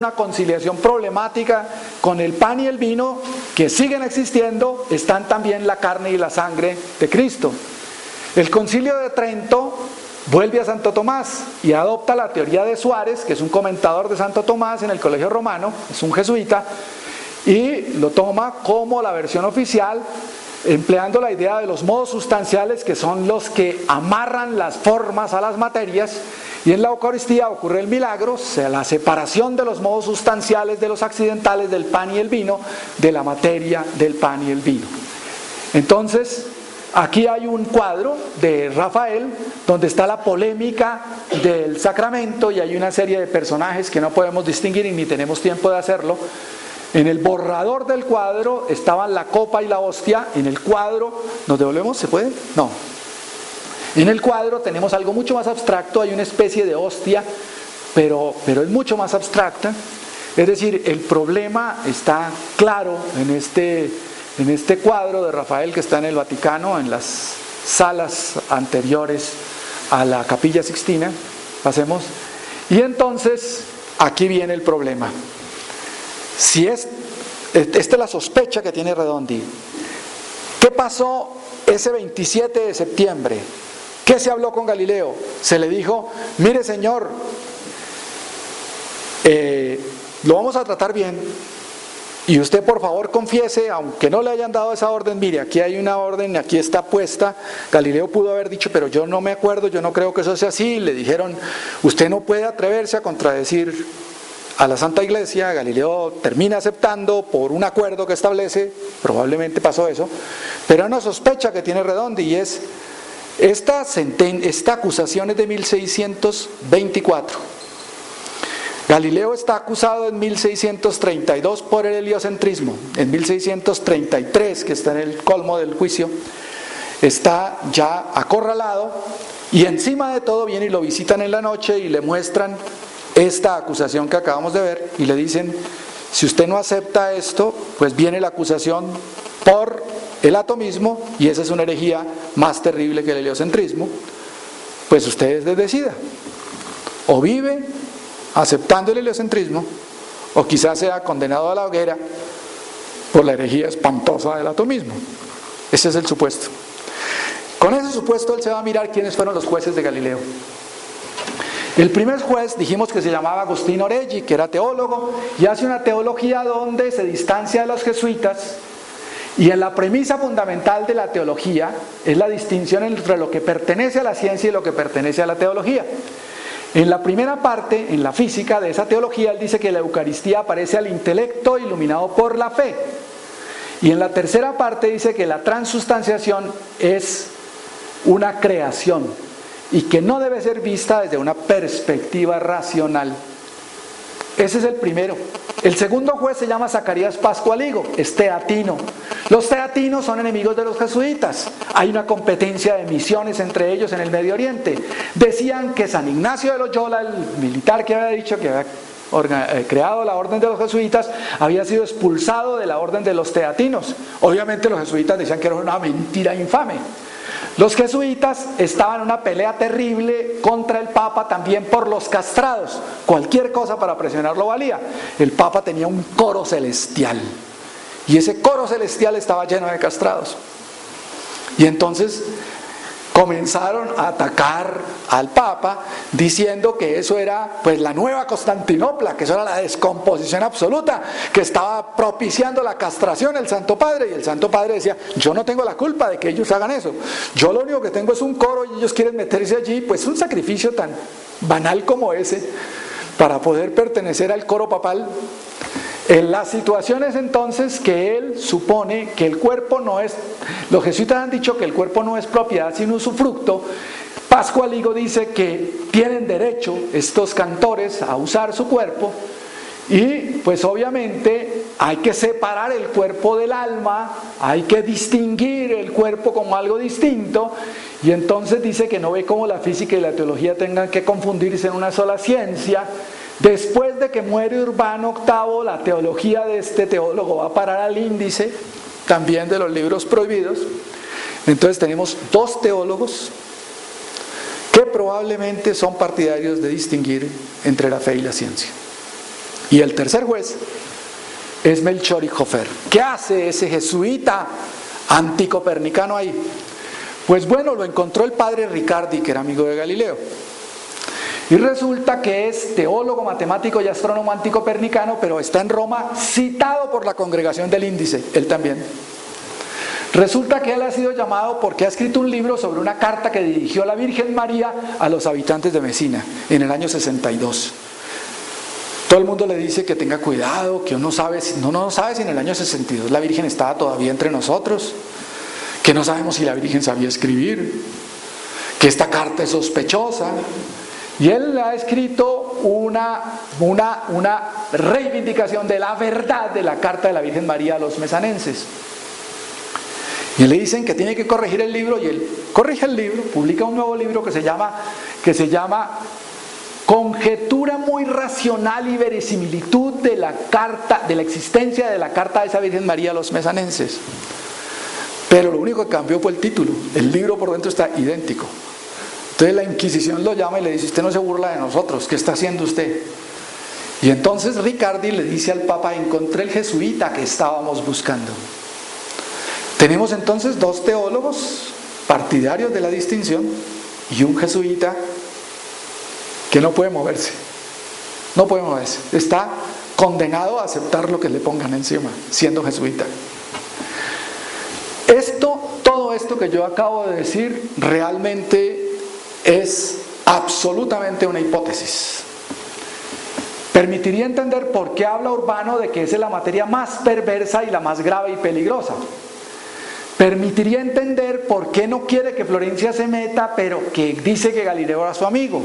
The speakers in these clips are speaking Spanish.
una conciliación problemática con el pan y el vino que siguen existiendo, están también la carne y la sangre de Cristo. El Concilio de Trento vuelve a Santo Tomás y adopta la teoría de Suárez, que es un comentador de Santo Tomás en el Colegio Romano, es un jesuita, y lo toma como la versión oficial, empleando la idea de los modos sustanciales, que son los que amarran las formas a las materias. Y en la Eucaristía ocurre el milagro, o sea, la separación de los modos sustanciales de los accidentales del pan y el vino, de la materia del pan y el vino. Entonces, aquí hay un cuadro de Rafael donde está la polémica del sacramento y hay una serie de personajes que no podemos distinguir y ni tenemos tiempo de hacerlo. En el borrador del cuadro estaban la copa y la hostia. En el cuadro, ¿nos devolvemos? ¿Se puede? No. En el cuadro tenemos algo mucho más abstracto, hay una especie de hostia, pero es mucho más abstracta. Es decir, el problema está claro en este cuadro de Rafael que está en el Vaticano, en las salas anteriores a la Capilla Sixtina. Pasemos. Y entonces, aquí viene el problema. Si esta es la sospecha que tiene Redondi. ¿Qué pasó ese 27 de septiembre? ¿Qué se habló con Galileo? Se le dijo, mire señor, lo vamos a tratar bien y usted por favor confiese, aunque no le hayan dado esa orden, mire, aquí hay una orden, aquí está puesta. Galileo pudo haber dicho, pero yo no me acuerdo, yo no creo que eso sea así. Le dijeron, usted no puede atreverse a contradecir a la Santa Iglesia. Galileo termina aceptando por un acuerdo que establece, probablemente pasó eso, pero hay una sospecha que tiene Redondi y es, esta acusación es de 1624. Galileo está acusado en 1632 por el heliocentrismo. En 1633, que está en el colmo del juicio, está ya acorralado y encima de todo viene y lo visitan en la noche y le muestran esta acusación que acabamos de ver y le dicen, si usted no acepta esto, pues viene la acusación por el atomismo y esa es una herejía más terrible que el heliocentrismo. Pues usted decida, o vive aceptando el heliocentrismo o quizás sea condenado a la hoguera por la herejía espantosa del atomismo. Ese es el supuesto. Con ese supuesto él se va a mirar quiénes fueron los jueces de Galileo. El primer juez dijimos que se llamaba Agustín Oreggi, que era teólogo y hace una teología donde se distancia de los jesuitas. Y en la premisa fundamental de la teología es la distinción entre lo que pertenece a la ciencia y lo que pertenece a la teología. En la primera parte, en la física de esa teología, él dice que la Eucaristía aparece al intelecto iluminado por la fe. Y en la tercera parte dice que la transustanciación es una creación y que no debe ser vista desde una perspectiva racional. Ese es el primero. El segundo juez se llama Zacarías Pascualigo, es teatino. Los teatinos son enemigos de los jesuitas. Hay una competencia de misiones entre ellos en el Medio Oriente. Decían que San Ignacio de Loyola, el militar que había dicho que había creado la orden de los jesuitas, había sido expulsado de la orden de los teatinos. Obviamente los jesuitas decían que era una mentira infame. Los jesuitas estaban en una pelea terrible contra el Papa también por los castrados. Cualquier cosa para presionarlo valía. El Papa tenía un coro celestial y ese coro celestial estaba lleno de castrados. Y entonces comenzaron a atacar al Papa diciendo que eso era pues la nueva Constantinopla, que eso era la descomposición absoluta, que estaba propiciando la castración el Santo Padre. Y el Santo Padre decía, yo no tengo la culpa de que ellos hagan eso, yo lo único que tengo es un coro y ellos quieren meterse allí. Pues un sacrificio tan banal como ese para poder pertenecer al coro papal. En las situaciones entonces que él supone que el cuerpo no es, los jesuitas han dicho que el cuerpo no es propiedad sino usufructo. Pascualigo dice que tienen derecho estos cantores a usar su cuerpo y pues obviamente hay que separar el cuerpo del alma, hay que distinguir el cuerpo como algo distinto y entonces dice que no ve cómo la física y la teología tengan que confundirse en una sola ciencia. Después de que muere Urbano VIII, la teología de este teólogo va a parar al índice también de los libros prohibidos. Entonces tenemos dos teólogos que probablemente son partidarios de distinguir entre la fe y la ciencia. Y el tercer juez es Melchor y Jofer. ¿Qué hace ese jesuita anticopernicano ahí? Pues bueno, lo encontró el padre Ricardi, que era amigo de Galileo. Y resulta que es teólogo, matemático y astrónomo anticopernicano, pero está en Roma citado por la congregación del Índice, él también. Resulta que él ha sido llamado porque ha escrito un libro sobre una carta que dirigió la Virgen María a los habitantes de Mesina en el año 62. Todo el mundo le dice que tenga cuidado, que uno no sabe si en el año 62 la Virgen estaba todavía entre nosotros, que no sabemos si la Virgen sabía escribir, que esta carta es sospechosa. Y él ha escrito una reivindicación de la verdad de la carta de la Virgen María a los mesanenses. Y le dicen que tiene que corregir el libro, y él corrige el libro, publica un nuevo libro que se llama Conjetura muy racional y verosimilitud de la carta, de la existencia de la carta de esa Virgen María a los mesanenses. Pero lo único que cambió fue el título. El libro por dentro está idéntico. Entonces la Inquisición lo llama y le dice: usted no se burla de nosotros, ¿qué está haciendo usted? Y entonces Ricardi le dice al Papa: encontré el jesuita que estábamos buscando. Tenemos entonces dos teólogos partidarios de la distinción y un jesuita que no puede moverse. No puede moverse. Está condenado a aceptar lo que le pongan encima, siendo jesuita. Todo esto que yo acabo de decir realmente es absolutamente una hipótesis. Permitiría entender por qué habla Urbano de que esa es la materia más perversa y la más grave y peligrosa. Permitiría entender por qué no quiere que Florencia se meta, pero que dice que Galileo era su amigo.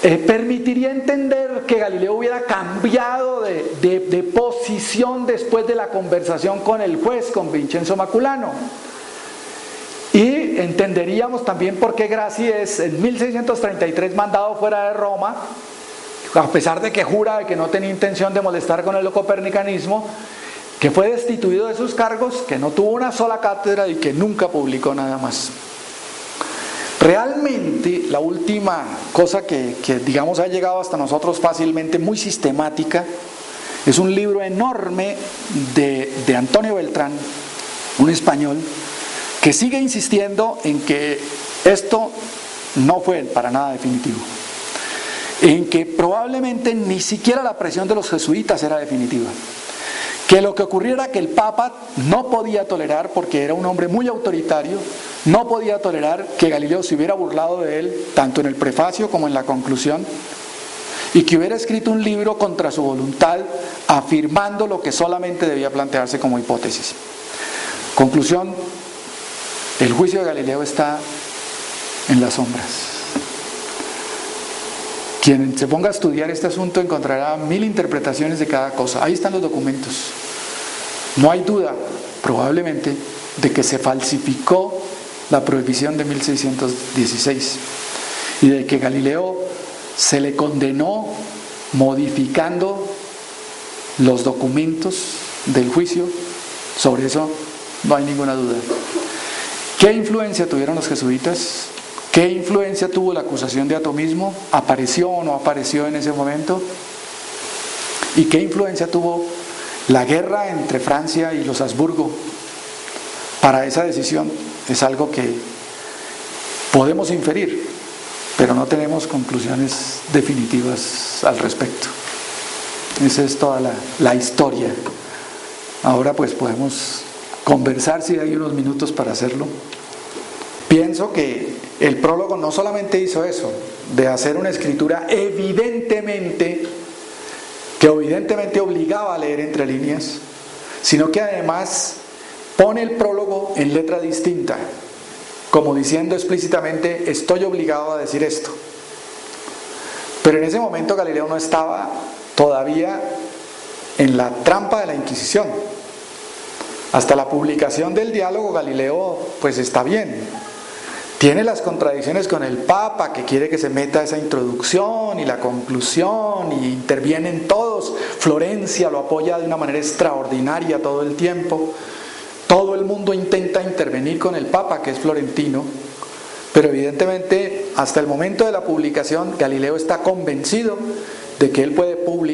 Permitiría entender que Galileo hubiera cambiado de posición después de la conversación con el juez, con Vincenzo Maculano. Y entenderíamos también por qué Grassi es en 1633 mandado fuera de Roma, a pesar de que jura de que no tenía intención de molestar con el copernicanismo, que fue destituido de sus cargos, que no tuvo una sola cátedra y que nunca publicó nada más. Realmente la última cosa que digamos ha llegado hasta nosotros fácilmente, muy sistemática, es un libro enorme de Antonio Beltrán, un español, que sigue insistiendo en que esto no fue para nada definitivo, en que probablemente ni siquiera la presión de los jesuitas era definitiva, que lo que ocurrió era que el Papa no podía tolerar, porque era un hombre muy autoritario, no podía tolerar que Galileo se hubiera burlado de él, tanto en el prefacio como en la conclusión, y que hubiera escrito un libro contra su voluntad, afirmando lo que solamente debía plantearse como hipótesis. Conclusión: el juicio de Galileo está en las sombras. Quien se ponga a estudiar este asunto encontrará 1000 interpretaciones de cada cosa. Ahí están los documentos. No hay duda, probablemente, de que se falsificó la prohibición de 1616 y de que Galileo se le condenó modificando los documentos del juicio. Sobre eso no hay ninguna duda. ¿Qué influencia tuvieron los jesuitas? ¿Qué influencia tuvo la acusación de atomismo? ¿Apareció o no apareció en ese momento? ¿Y qué influencia tuvo la guerra entre Francia y los Habsburgo para esa decisión? Es algo que podemos inferir, pero no tenemos conclusiones definitivas al respecto. Esa es toda la historia. Ahora pues podemos conversar, si hay unos minutos para hacerlo. Pienso que el prólogo no solamente hizo eso, de hacer una escritura evidentemente obligaba a leer entre líneas, sino que además pone el prólogo en letra distinta, como diciendo explícitamente: estoy obligado a decir esto. Pero en ese momento Galileo no estaba todavía en la trampa de la Inquisición. Hasta la publicación del diálogo, Galileo pues está bien. Tiene las contradicciones con el Papa, que quiere que se meta esa introducción y la conclusión, y intervienen todos. Florencia lo apoya de una manera extraordinaria todo el tiempo. Todo el mundo intenta intervenir con el Papa, que es florentino, pero evidentemente hasta el momento de la publicación Galileo está convencido de que él puede publicar